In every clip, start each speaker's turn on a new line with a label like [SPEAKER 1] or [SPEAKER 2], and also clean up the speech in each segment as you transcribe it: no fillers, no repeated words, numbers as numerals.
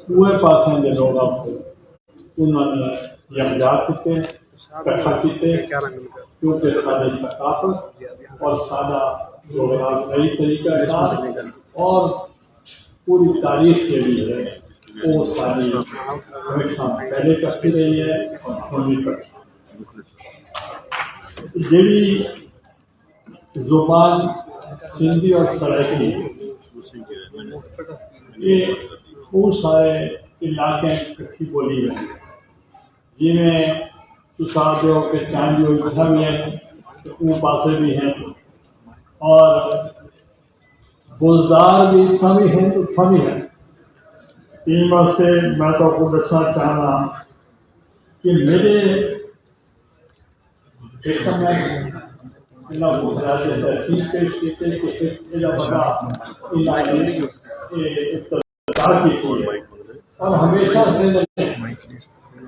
[SPEAKER 1] دوے پاسے کے لوگ انہوں نے یکجا کیتے اکٹھا کیتے کیونکہ ساری ثقافت اور سارا پروگرام صحیح طریقہ کار اور پوری تاریخ کے لیے ہے وہ ساری ہمیشہ پہلے کرتی رہی ہے اور ہونی کرتی جیڑی زبان سندھی اور سرائکی یہ بہت سارے علاقے کٹھی بولی ہے جی میں تصاد ہو کہ چاندی اتھا بھی ہیں وہ پاسے بھی ہیں اور بزدار بھی اتھا بھی ہیں اتھا بھی ہیں تین واسطے میں تو آپ کو دسنا چاہنا کہ میرے ایک میں تحصیل پیش کیتے کہ بڑا اقتدار کی تھی اور ہمیشہ سے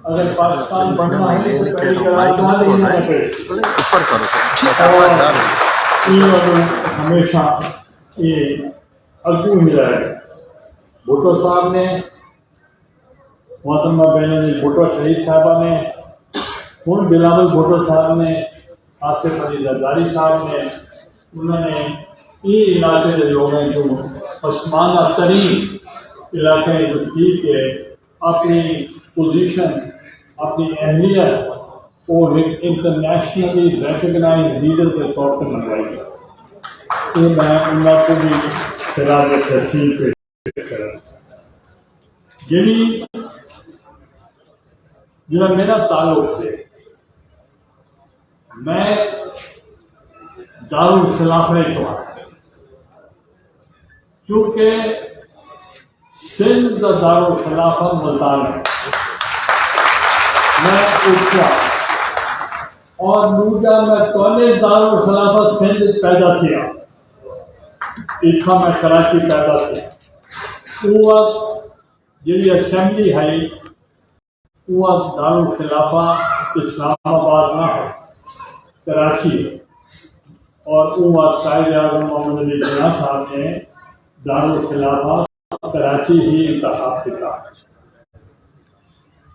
[SPEAKER 1] اگر پاکستان بننا ہے تو پہلی قرارداد ہی نہ پیش اور ہمیشہ یہ اگو ہی رہے بھٹو صاحب نے محترمہ بینظیر بھٹو شہید صاحبہ نے ہوں بلاول بھٹو صاحب نے آصف علی زرداری صاحب نے انہوں نے یہ علاقے کے لوگوں کو پسماندہ ترین علاقے جو تھی کہ اپنی پوزیشن اپنی اہمیت اور انٹرنیشنلی ریکگنائز لیڈر کے طور پر منوائی یہ میں انہوں کو بھی خراج تحسین پیش کروں یعنی جو میرا تعلق ہے میں دارالخلافہ چاہتا چونکہ سندھ کا دارالخلافہ ملتان ہے میں اٹھا اور نوجا میں پہلے دارالخلافہ سندھ پیدا کیا اتھا میں کراچی پیدا کیا وہ جی اسمبلی ہے وہ دارالخلافہ اسلام آباد نہ ہے کراچی ہے اور وہ قائد اعظم محمد علی جناح صاحب نے دارالخلافہ کراچی ہی انتخاب کیا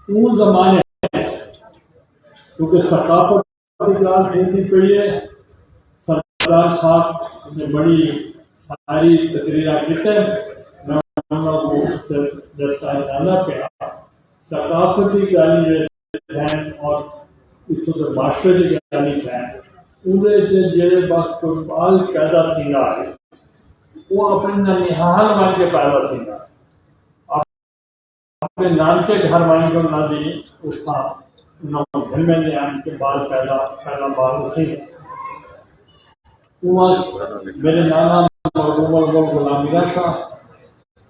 [SPEAKER 1] وہ زمانے کیونکہ ثقافت کی بات ہوتی پڑی ہے سردار صاحب نے بڑی ساری تقریریں کی میں انہوں کو دستائے جانا پیا ثقافتی گالی ہیں اور اتوں کے معاشرے کی گالی ہیں اندر جڑے وقت بال پیدا تھینا ہے وہ اپنے ننہال بن کے پیدا تھینا اپنے نانچے گھر بن کے نہ دی اس کا گھر میں لے آن کے بال پہلا بال اسی میرے نانا محبوب غلام میرا شاہ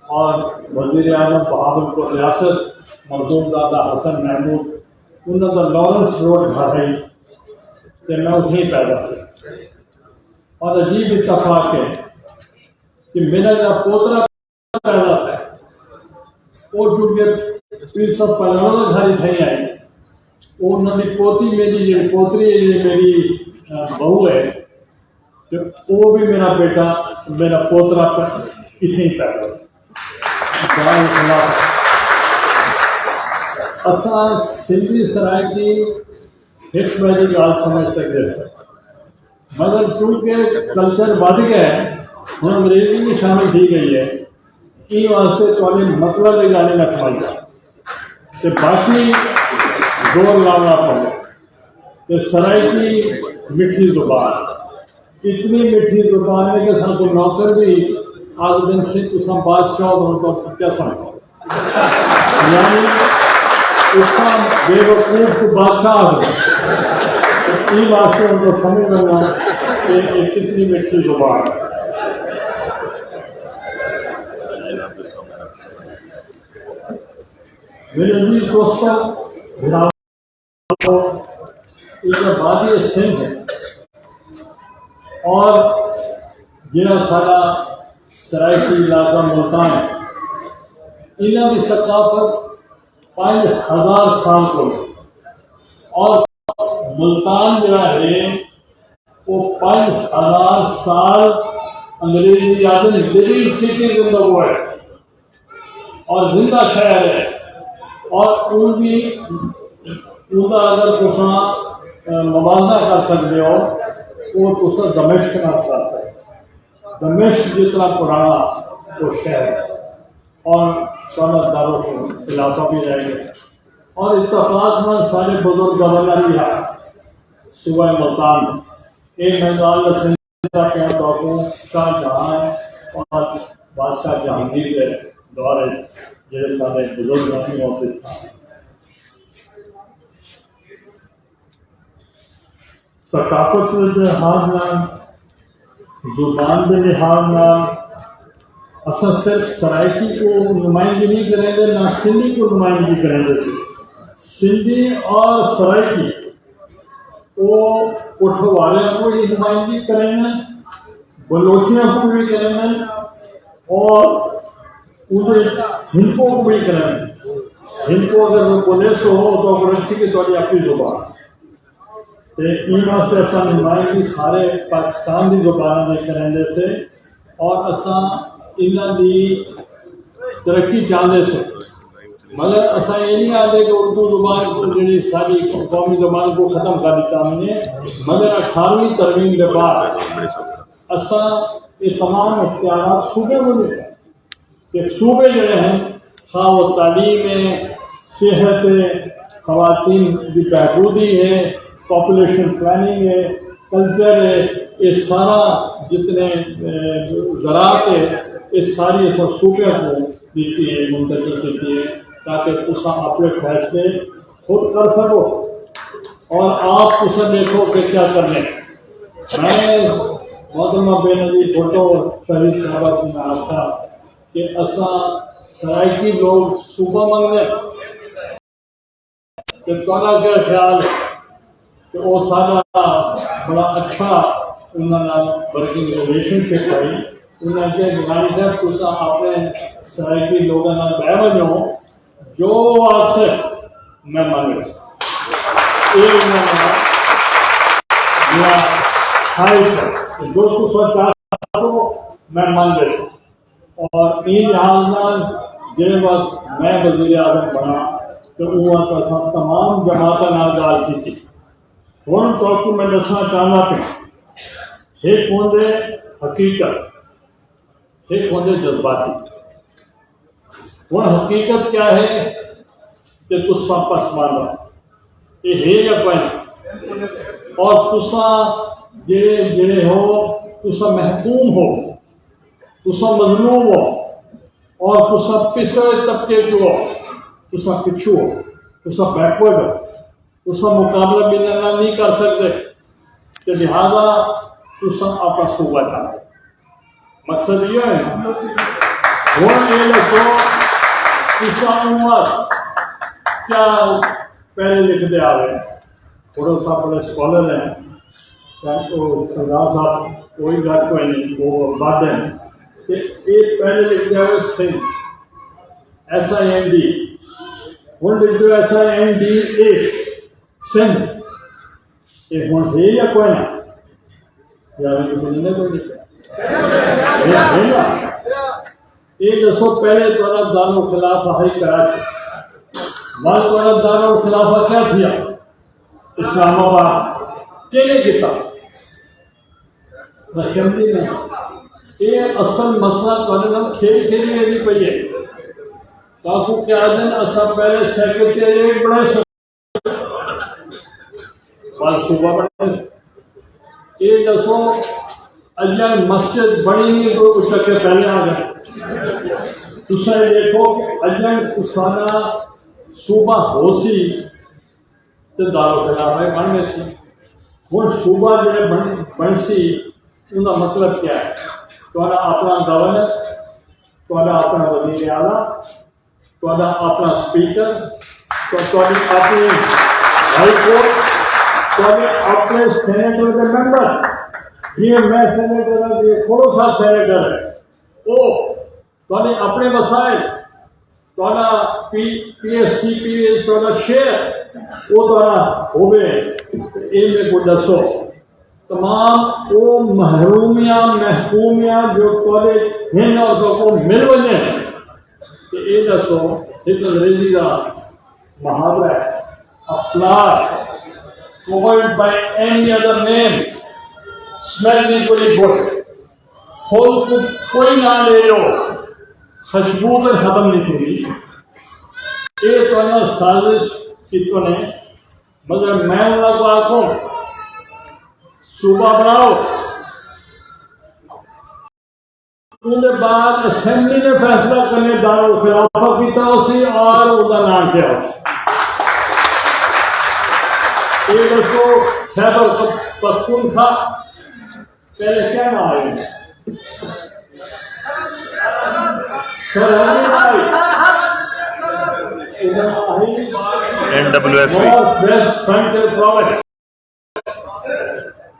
[SPEAKER 1] اور وزیر اعظم بہاولپور ریاست مخدوم دادا حسن محمود انہوں کا لارنس روڈ گھر ہے کہ میں اتنے پیدا کیا اور عجیب اتفاق ہے کہ میرا جو پوترا پیدا ہے وہ چونکہ پیر صاحب پہلوانوں کا گھر ہی آئی وہ انہوں کی پوتی میری جو پوتری ہے میری بہو ہے وہ بھی میرا بیٹا میرا پوترا اتنے ہی پیدا اصا سندھی سرائے کی ایک بڑی گال سمجھ سکتے سر مگر چونکہ کلچر بڑھ گیا ہے ہوں انگریزی بھی شامل کی گئی ہے یہ واسطے تھوڑے مطلب کی گانے نہ کھائی جا کہ باقی زور لانا پڑے کہ سرائے کی میٹھی زبان اتنی میٹھی زبان ہے کہ سب کو نوکر بھی آج دن سے تصا بادشاہ ان کو کیا سمجھو یعنی اس کا بے وقوف بادشاہ ہو یہ واسطے ان کو سمجھ لینا کہ یہ کتنی میٹھی زبان ہے میرے عزیز دوستوں یہ وادی سندھ ہے اور جہاں سارا سرائکی علاقہ ملتان ہے انہوں کی ثقافت 5000 سال کو اور ملتان جڑا ہے وہ 5000 سال انگریزی آدمی لیونگ سٹی کے اندر وہ ہے اور زندہ شہر ہے اور ان کی ان کا اگر تساں موازنہ کر سکتے ہو وہ تساں دمشق نہ کر سکتے دمشق جتنا پرانا وہ شہر ہے اور سارا داروں کو خلافہ بھی رہ گئے اور اتفاق میں سارے بزرگ گورنر بھی ہے صوبہ ملتان ایک میدان سندھ کا کیا ڈاکو شاہ جہاں ہے اور بادشاہ جہانگیر کے دور ہے جیسے سارے بزرگ نہیں ہوتے تھے ثقافت کے لحاظ زبان کے لحاظ اصل صرف سرائکی کو نمائندگی نہیں کریں گے نہ سندھی کو نمائندگی کریں گے سندھی اور سرائکی وہ اٹھو والے کو بھی نمائندگی کریں گے بلوچیوں کو بھی کریں گے اور ادھر ہندکوں کو بھی کریں گے ہندکو اگر وہ بولے سو ہو تو اگر کی تھوڑی اپنی زبان واسطے اصل نمائندگی سارے پاکستان کی زبان میں کریں گے سے اور اصل انہوں کی ترقی چاہتے سے مگر ایسا یہ نہیں آتے کہ اردو زبان کو جی ساری قومی زبان کو ختم کر دیتا ہم نے مگر 18ویں ترمیم کے بعد ایسا یہ تمام اختیارات صوبے کو دیتا ہے کہ صوبے جڑے ہیں خواہ وہ تعلیم ہے صحت ہے خواتین کی بہبودی ہے پاپولیشن پلاننگ ہے کلچر ہے یہ سارا جتنے زراعت ہے یہ ساری صوبے کو دیتی ہے منتقل دیتی ہے تاکہ تسا اپنے فیصلے خود کر سکو اور آپ تسا دیکھو کہ کیا کرنے میں محترمہ بے نظیر فوٹو شہید صاحبہ کی نام تھا کہ اساں سرائکی لوگ صوبہ منگنے کہ تھوڑا کیا خیال کہ وہ سارا بڑا اچھا انہوں نے ورکنگ ریلیشن شپ آئی انہوں نے کہا غنی صاحب تسا اپنے سرائکی لوگوں نے بہ بنو جو آپ سے میں مانگ سکتا جو تسا چاہو میں مانگ سکتا اور این لحاظ جہاں وقت میں وزیر اعظم بنا تو وہ تمام جماعتوں گال کی ہوں تو میں دسنا چاہنا پہ ایک ہوں حقیقت ایک ہوں جذباتی ہوں حقیقت کیا ہے کہ تسا پسماندہ یہ ہے یا کوئی اور تسا جڑے ہو تسا محکوم ہو تسا مظلوم ہو اور تسا پچھڑے طبقے کو ہو تسا پچھو ہو تسا بیکورڈ ہو تسا مقابلہ بھی نہیں کر سکتے کہ لہذا تسا اپنا صوبہ چاہتے مقصد یہ ہے ہوں یہ دسو تسا کیا پہلے لکھتے آ رہے ہیں تھوڑا سا بڑے اسکالر ہیں سردار صاحب کوئی گھر کوئی نہیں وہ بات ہے کہ یہ پہلے لکھتے ہوئے سنگھ SIND ہوں لکھتے SIND سندھ یہ ہوں ہے یا کوئی نہ کوئی لکھا یہ دسو پہلے تھوڑا دار الخلافہ ہے کراچی بعد تھوڑا دار الخلافہ کیا تھیا اسلام آباد کیلے کتا اسمبلی میں یہ اصل مسئلہ تھوڑے نام کھیل کھیلی نہیں پی ہے تاکہ کیا دن اصا پہلے سیکرٹریٹ بنائے بعد صوبہ بنائے یہ دسو اجا مسجد بڑی نہیں تو اس کے پہلے آ گئے تسا یہ دیکھو کہ اجا سارا صوبہ ہو سی تو دارالخلافہ بن گئے سی ہوں صوبہ جڑے بن سی ان کا مطلب کیا ہے تھوڑا اپنا گورنر تھوڑا اپنا وزیر اعلیٰ تھوڑا اپنا اسپیکر تھوڑی اپنی ہائی کورٹ تھوڑے اپنے سینیٹر کے ممبر یہ میں سینیٹر ہوں یہ تھوڑا سا سینیٹر ہے وہ تھوڑے اپنے وسائل تھوڑا PSC تھوڑا شیئر وہ تھوڑا ہوئے یہ میں کو دسو تمام وہ محرومیاں محکومیاں جو تھوڑے ہیں اور کو مل وجے کہ یہ دسو ایک انگریزی کا محاورہ ہے افلاک covered by any other name smell equally good پھول کو کوئی نہ لے لو خوشبو پر ختم نہیں ہوئی یہ تو نا سازش کی تو نہیں مگر میں انہوں کو آخوں صوبہ بناؤ ان کے بعد اسمبلی نے فیصلہ کرنے دارالخلافہ کیتا اسی اور ان کا نام کیا یہ دسو خیبر پختونخوا پہلے کیا نام آئے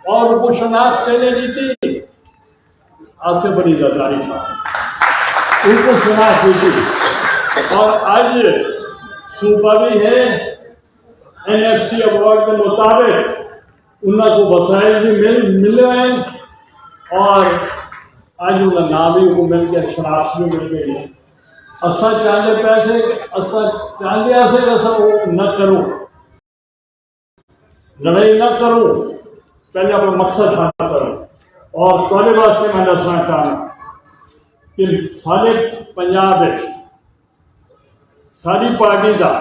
[SPEAKER 1] اور وہ شناخت پہلے دی تھی آج سے بڑی زرداری صاحب ان کو شناخت دی تھی اور آج صوبہ بھی ہے NFC ایوارڈ کے مطابق ان کو وسائل بھی مل رہے ہیں اور آج ان کا نام بھی وہ مل گیا شناخت بھی مل گئی ہے اصا چاہتے پیسے اصا چاہتے سے اصا وہ نہ کرو لڑائی نہ کرو پہلے اپنا مقصد حاصل کرو اور تھوڑے واسطے میں دسنا چاہنا کہ سارے پنجاب ساری پارٹی کا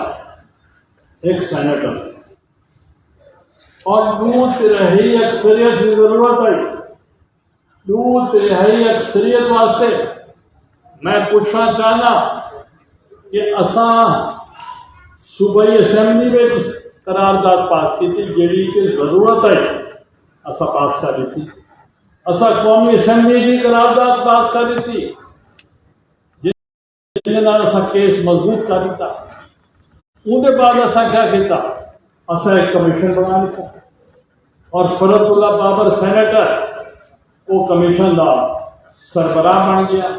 [SPEAKER 1] ایک سینیٹر اور دو تہائی اکثریت کی ضرورت ہے دو تہائی اکثریت واسطے میں پوچھنا چاہنا کہ اساں صوبائی اسمبلی میں قرارداد پاس کی تھی جیڑی کی ضرورت ہے اساں پاس کر دی تھی اساں قومی اسمبلی کی قرارداد پاس کر دی تھی جن نال اساں کیس مضبوط کر دیتا اندر بعد اساں کیا کیتا اساں ایک کمیشن بنا دیتا اور فرد اللہ بابر سینیٹر وہ کمیشن کا سربراہ بن گیا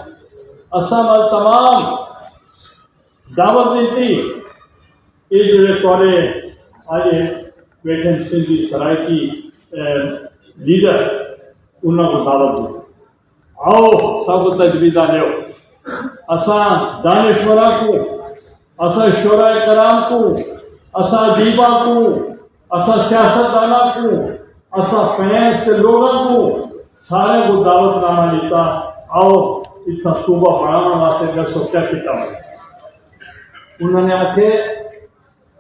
[SPEAKER 1] اساں تمام دعوت دیتی یہ جڑے تھوڑے آئے بیٹھے سندھی سرائکی لیڈر انہوں کو دعوت دی آؤ سب تجویزہ لو اساں دانشورہ کو اساں شعراء کرام کو اساں ادیبہ کو اساں سیاستدانہ کو اساں فینانس کے لوگوں کو سارے کو دعوت نامہ دیتا آؤ اتنا صوبہ بڑھانے واسطے میں سوچا کیا انہوں نے آخے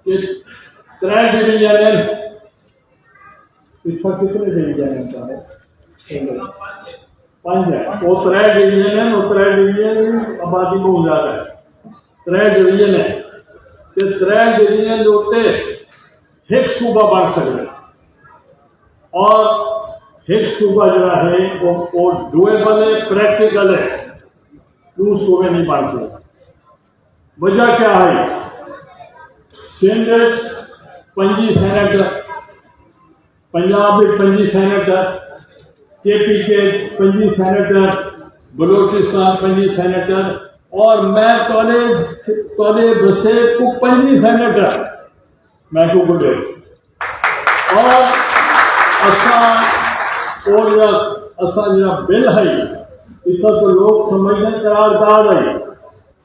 [SPEAKER 1] کہ 3 ڈویژن ہیں اتنا کتنے ڈویژن ہیں 5 ہیں وہ 3 ڈویژن ہیں وہ 3 ڈویژن آبادی بہت زیادہ ہے 3 ڈویژن ہیں کہ 3 ڈویژن جو ہوتے ایک صوبہ بن سکتے اور ایک صوبہ جو ہے وہ ڈویبل ہے پریکٹیکل ہے 2 صوبے نہیں بن سکتے وجہ کیا ہے Sindh 5 senator Punjab 5 senator KP کے 5 سینیٹر بلوچستان 5 سینیٹر اور میں تولے بسے کو 5 سینیٹر میں کو بڑھے اور اسا جا بل ہے اتنا تو لوگ سمجھنے قرارداد ہے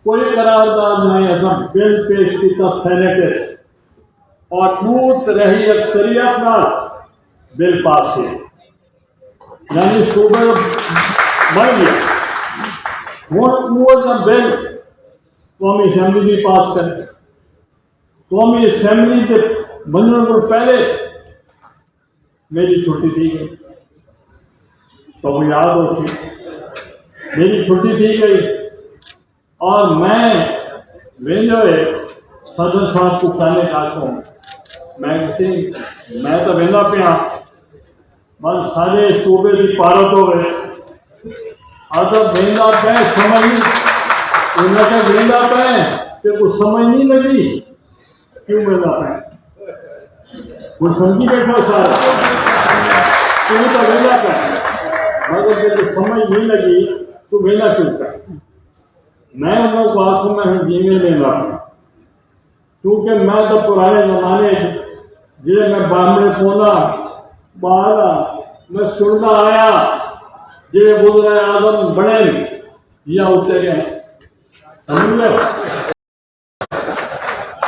[SPEAKER 1] کوئی قرارداد نہیں ایسا بل پیش کیا سینیٹر اور دودھ رہی اکثریت نہ بل پاس ہے یعنی صوبہ بڑھ گیا وہ بل قومی اسمبلی بھی پاس کرے قومی اسمبلی کے بننے کو پہلے میری چھٹی تھی گئی تو وہ یاد ہوتی میری چھٹی تھی گئی اور میں صدر صاحب کو کہنے چاہتا ہوں میں تو وہدا پیا بس سارے صوبے کی پارت ہو گئے ادب وہدا پہ سمجھ انہیں کہ وہدا پہ کہ کچھ سمجھ نہیں لگی کیوں وہدا پہ کچھ سمجھی بیٹھا سارا کیوں تو وہدا پہ مگر جب سمجھ نہیں لگی تو وہدا کیوں کر میں ان لوگوں کو آنکھوں میں جینے لینا کیونکہ میں تو پرانے زمانے جی میں بامڑے پونا باہر میں سننا آیا جی بزرگ اعظم بڑے یا اتنے گئے سمجھ لو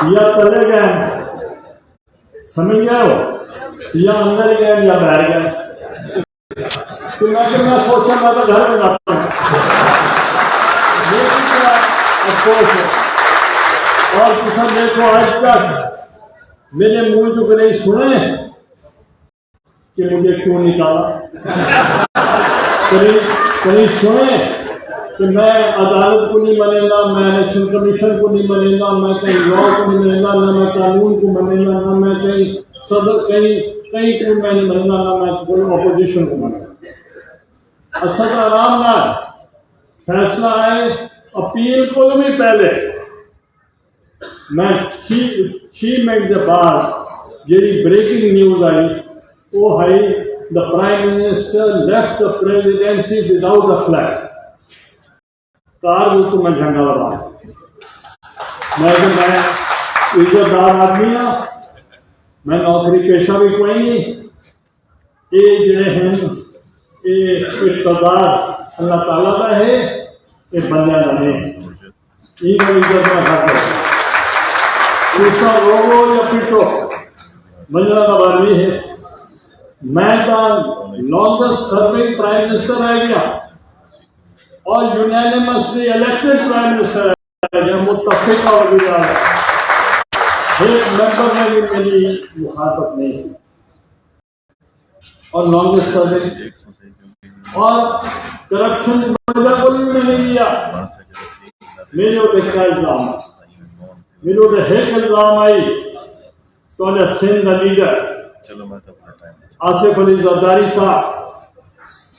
[SPEAKER 1] یا تلے گئے سمجھ گئے ہو یا اندر گئے یا باہر گئے تو میں سوچا میں تو گھر میں جاتا ہوں افسوس ہے اور کچھ دیکھو آج تک میرے منہ جو نہیں سنے کہ مجھے کیوں نکالا کہیں سنے کہ میں عدالت کو نہیں منے گا میں الیکشن کمیشن کو نہیں منے گا میں کہیں لا کو نہیں منے گا نہ میں قانون کو منے گا نہ میں کہیں صدر کہیں کو میں نہیں منے گا نہ میں کوئی اپوزیشن کو منے گا صدر آرام نہ فیصلہ ہے اپیل کو بھی پہلے میں 6 منٹ کے بعد جیڑی بریکنگ نیوز آئی وہ ہے the Prime Minister left the presidency without a flag. کار کو میں جھنڈا لگا میں عزت دار آدمی ہوں میں نوکری پیشہ بھی کوئی نہیں یہ جڑے ہیں یہ اقتدار اللہ تعالیٰ کا ہے یہ بندہ کا نہیں یہ میں عزت کا حق ہے دوسرا روگو یا پیٹو بندہ کا بارمی ہے میں تو لانگسٹ سرونگ پرائم منسٹر رہ گیا اور یونینیمسلی الیکٹڈ پرائم منسٹر رہ گیا متفقہ وزیر ایک ممبر نے بھی میری مخاطب نہیں کی اور لانگسٹ سرونگ اور کرپشن وجہ کو بھی میں نہیں دیا میرے اوپر کیا الزام میرے اوپر ایک الزام آئی تو سندھ لیڈر آصف علی زرداری صاحب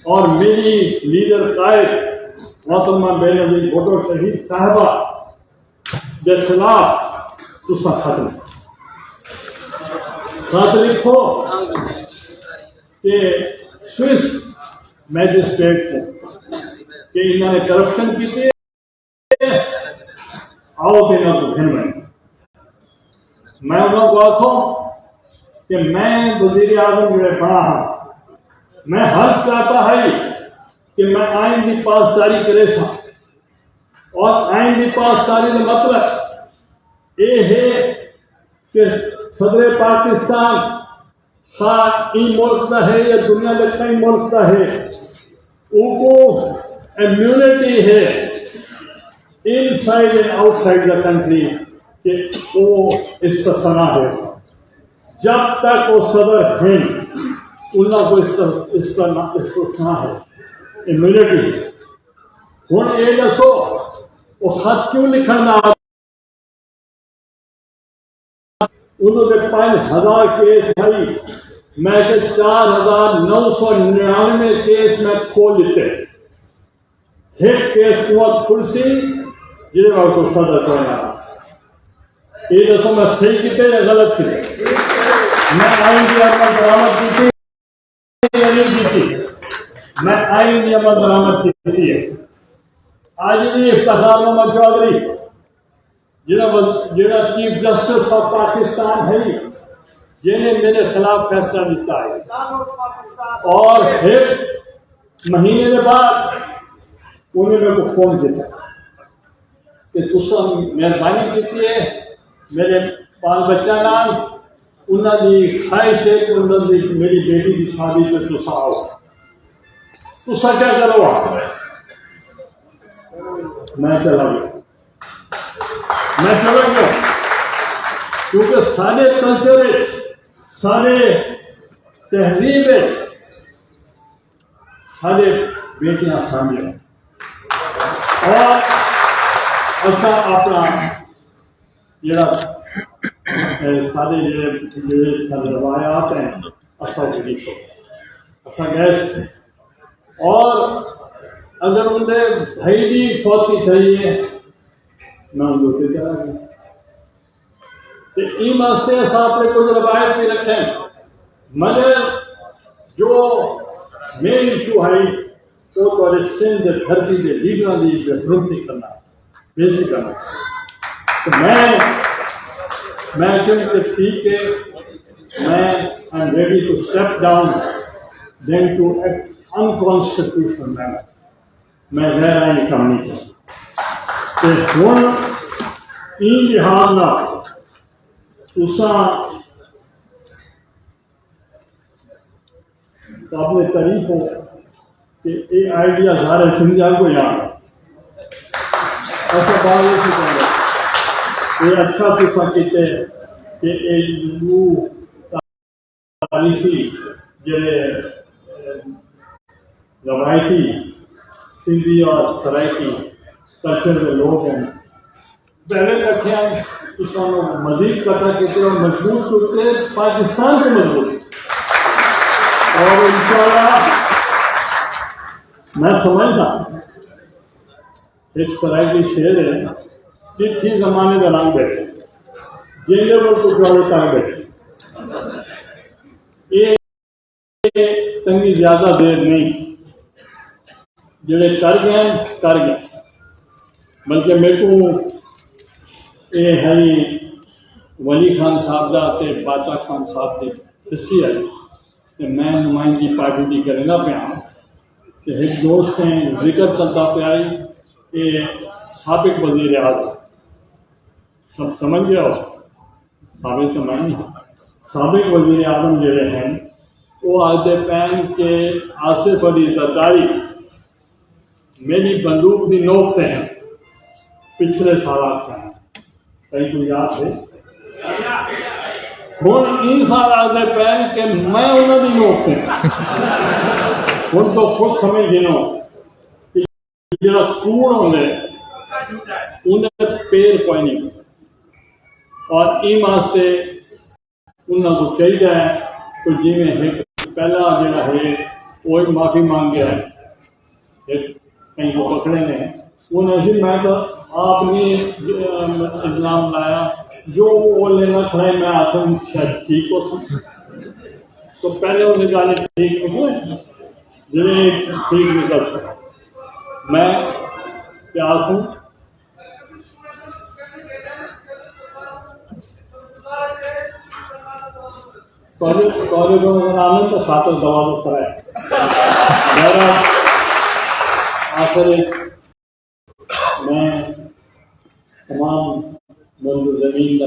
[SPEAKER 1] اور میری لیڈر قائد محترمہ بے نظیر بھٹو شہید صاحبہ کے خلاف تسا خط لکھو کہ سوئس میجسٹریٹ کو کہ انہوں نے کرپشن کی تھی آؤ کہ نہ تو گھر میں انہوں کو آخوں کہ میں وزیر اعظم جڑے بڑا ہوں میں حرف چاہتا ہے کہ میں آئین کی پاسداری کرے سا اور آئین کی پاسداری کا مطلب یہ ہے کہ صدر پاکستان خواہ این ملک کا ہے یا دنیا کے کئی ملک کا ہے ان کو امیونٹی ہے inside and outside the country کہ وہ استثنا ہے جب تک وہ صدر ہیں انہوں کو استثنا ہے امیونٹی ہوں یہ دسو وہ خط کیوں لکھنا انہوں نے 5000 کیس ہے میں کہ 4999 کیس میں کھول لیتے ایک کیس قوت کھلسی جنہیں میں کو صدر کرنا یہ دسو میں صحیح کیتے یا غلط کیتے میں آئین کی عمل درآمد کی تھی یا نہیں کی تھی میں آئین کی عمل درآمد کی تھی آج بھی افتخار محمد چودھری جڑا چیف جسٹس آف پاکستان ہے جنہیں میرے خلاف فیصلہ دیتا ہے اور پھر مہینے کے بعد انہیں میرے کو فون کیا کہ تسا مہربانی کی ہے میرے بال بچہ نال انہوں کی خواہش ہے کہ انہوں نے میری بیٹی کی شادی پہ تسا آؤ تسا کیا کرو میں چلا گیا کیونکہ سارے کلچر سارے تہذیب سارے بیٹیاں سامنے اور ایسا اپنا جڑا سارے روایات ہیں ایسا گیس اور اگر انہیں بھائی بھی فوتی تھی ہے نام لوٹے چلا گیا تو این واسطے ایسا اپنے کچھ روایت بھی رکھیں مگر جو مین ایشو ہے وہ تو سندھ دھرتی کے لیڈروں کی بےحرمتی کرنا بےزتی کرنا تو میں کہوں کہ ٹھیک ہے میں I am ready to step down then to act unconstitutional manner میں غیر آئینی کام نہیں کروں کہ ہوں این لحاظ نہ تساں قابل تعریف ہو کہ یہ آئیڈیا سارے سمجھا کو یاد ایسا بات یہ اچھا تسا کیتے کہ یہ تاریخی جڑے روایتی سندھی اور سرائکی کلچر کے لوگ ہیں پہلے کٹھے ہیں اس کو مزید کٹھا کیتے اور مضبوط کرتے پاکستان کو مضبوط اور انشاءاللہ میں سمجھتا ایک سرائکی شعر ہے کہ تھی زمانے کا نام بیٹھے جیلے پر کچھ تک بیٹھے یہ تنگی زیادہ دیر نہیں جڑے کر گئے بلکہ میرے کو یہ ہے ولی خان صاحب کا باچا خان صاحب کی ہسٹری آئی کہ میں نمائندگی پارٹی کی کرنا پیا کہ ایک دوست ہیں ذکر کرتا پیا کہ سابق وزیر اعظم سب سمجھ گیا ہو سابق تو میں نہیں سابق وزیر اعظم جڑے ہیں وہ آتے پین کے آصف علی زرداری میری بندوق کی نوک پہ ہیں پچھلے سال آتے ہیں کئی کو یاد ہے ہوں این سال آتے پین کہ میں انہوں کی نوک پہ ہوں تو خود سمجھ گنو کہ جڑا کوڑ ہوندے انہیں پیر کوئی نہیں اور این واسطے انہوں کو چاہیے تو جی میں پہلا جڑا ہے وہی معافی مانگ گیا ہے کہیں کو پکڑے نے وہ نہیں میں تو آپ نے الزام لایا جو وہ لینا کھڑا ہے میں آتا ہوں شاید ٹھیک ہو سکتا تو پہلے وہ نکالے ٹھیک نہیں ہوئے جنہیں ٹھیک نکل سکا میں پیاس ہوں کالج کو آنے تو ساتھ دوا تو کرائے میرا آخر میں تمام بند زمین